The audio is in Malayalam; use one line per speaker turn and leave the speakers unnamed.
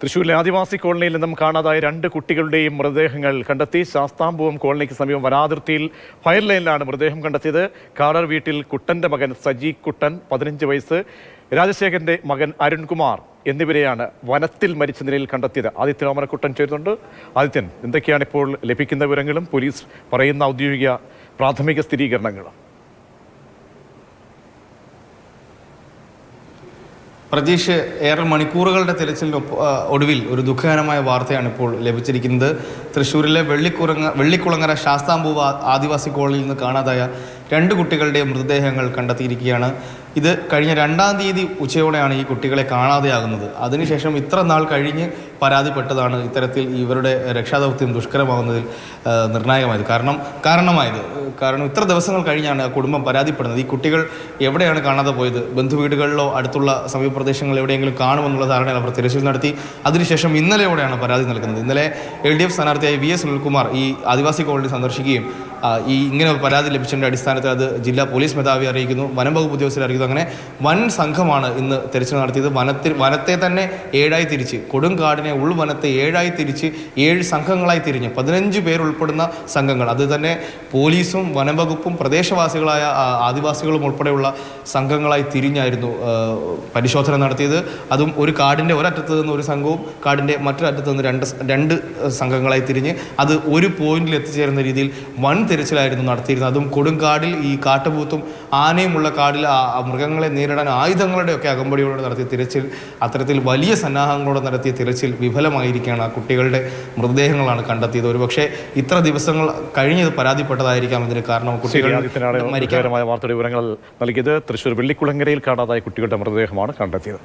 തൃശ്ശൂരിലെ ആദിവാസി കോളനിയിൽ നിന്നും കാണാതായ 2 കുട്ടികളുടെയും മൃതദേഹങ്ങൾ കണ്ടെത്തി. ശാസ്താംപൂവം കോളനിക്ക് സമീപം വനാതിർത്തിയിൽ ഫയർ ലൈനിലാണ് മൃതദേഹം കണ്ടെത്തിയത്. കാടർ വീട്ടിൽ കുട്ടന്റെ മകൻ സജി കുട്ടൻ 15 വയസ്സ്, രാജശേഖരന്റെ മകൻ അരുൺകുമാർ എന്നിവരെയാണ് വനത്തിൽ മരിച്ച നിലയിൽ കണ്ടെത്തിയത്. ആദിത്യൻ ഓമനക്കുട്ടൻ ചേരുന്നുണ്ട്. ആദിത്യൻ, എന്തൊക്കെയാണ് ഇപ്പോൾ ലഭിക്കുന്ന വിവരങ്ങളും പോലീസ് പറയുന്ന ഔദ്യോഗിക പ്രാഥമിക സ്ഥിരീകരണങ്ങളും?
പ്രജീഷ്, ഏറെ മണിക്കൂറുകളുടെ തിരച്ചിലിന് ഒടുവിൽ ഒരു ദുഃഖകരമായ വാർത്തയാണ് ഇപ്പോൾ ലഭിച്ചിരിക്കുന്നത്. തൃശ്ശൂരിലെ വെള്ളിക്കുളങ്ങര ശാസ്താംപൂവ് ആദിവാസി കോളനിയിൽ നിന്ന് കാണാതായ 2 കുട്ടികളുടെ മൃതദേഹങ്ങൾ കണ്ടെത്തിയിരിക്കുകയാണ്. ഇത് കഴിഞ്ഞ 2-ാം തീയതി ഉച്ചയോടെയാണ് ഈ കുട്ടികളെ കാണാതെയാകുന്നത്. അതിനുശേഷം ഇത്ര നാൾ കഴിഞ്ഞ് പരാതിപ്പെട്ടതാണ് ഇത്തരത്തിൽ ഇവരുടെ രക്ഷാദൗത്യം ദുഷ്കരമാകുന്നതിൽ നിർണായകമായത് കാരണം ഇത്ര ദിവസങ്ങൾ കഴിഞ്ഞാണ് ആ കുടുംബം പരാതിപ്പെടുന്നത്. ഈ കുട്ടികൾ എവിടെയാണ് കാണാതെ പോയത്, ബന്ധുവീടുകളിലോ അടുത്തുള്ള സമീപ പ്രദേശങ്ങളിൽ എവിടെയെങ്കിലും കാണുമെന്നുള്ള ധാരണയിൽ അവർ തിരച്ചിൽ നടത്തി. അതിനുശേഷം ഇന്നലെയോടെയാണ് പരാതി നൽകുന്നത്. ഇന്നലെ LDF സ്ഥാനാർത്ഥിയായ VS സുനിൽകുമാർ ഈ ആദിവാസി കോളനി സന്ദർശിക്കുകയും ഇങ്ങനെ പരാതി ലഭിച്ചതിൻ്റെ അടിസ്ഥാനത്തിൽ അത് ജില്ലാ പോലീസ് മേധാവി അറിയിക്കുന്നു, വനം വകുപ്പ് ഉദ്യോഗസ്ഥരെ അറിയിക്കുന്നു. അങ്ങനെ വൻ സംഘമാണ് ഇന്ന് തെരച്ചിൽ നടത്തിയത്. വനത്തെ തന്നെ 7ആയി തിരിച്ച്, കൊടുങ്കാടിനെ ഉൾവനത്തെ 7ആയി തിരിച്ച് 7 സംഘങ്ങളായി തിരിഞ്ഞ് 15 പേർ ഉൾപ്പെടുന്ന സംഘങ്ങൾ, അത് തന്നെ പോലീസും വനംവകുപ്പും പ്രദേശവാസികളായ ആദിവാസികളും ഉൾപ്പെടെയുള്ള സംഘങ്ങളായി തിരിഞ്ഞായിരുന്നു പരിശോധന നടത്തിയത്. അതും ഒരു കാടിൻ്റെ ഒരറ്റത്ത് നിന്ന് ഒരു സംഘവും കാടിൻ്റെ മറ്റൊരറ്റത്ത് നിന്ന് രണ്ട് സംഘങ്ങളായി തിരിഞ്ഞ് അത് ഒരു പോയിന്റിൽ എത്തിച്ചേരുന്ന രീതിയിൽ വൻ തിരച്ചിലായിരുന്നു നടത്തിയിരുന്നത്. അതും കൊടുങ്കാടിൽ, ഈ കാട്ടുപൂത്തും ആനയുമുള്ള കാടിൽ മൃഗങ്ങളെ നേരിടാൻ ആയുധങ്ങളുടെയൊക്കെ അകമ്പടിയോടെ നടത്തിയ തിരച്ചിൽ, അത്തരത്തിൽ വലിയ സന്നാഹങ്ങളോടെ നടത്തിയ തിരച്ചിൽ വിഫലമായിരിക്കുകയാണ്. ആ കുട്ടികളുടെ മൃതദേഹങ്ങളാണ് കണ്ടെത്തിയത്. ഒരുപക്ഷെ ഇത്ര ദിവസങ്ങൾ കഴിഞ്ഞത് പരാതിപ്പെട്ടതായിരിക്കാം ഇതിന് കാരണം. കുട്ടികൾ
വാർത്തയുടെ വിവരങ്ങൾ നൽകിയത് തൃശ്ശൂർ വെള്ളിക്കുളങ്ങരയിൽ കാണാതായ കുട്ടികളുടെ മൃതദേഹമാണ് കണ്ടെത്തിയത്.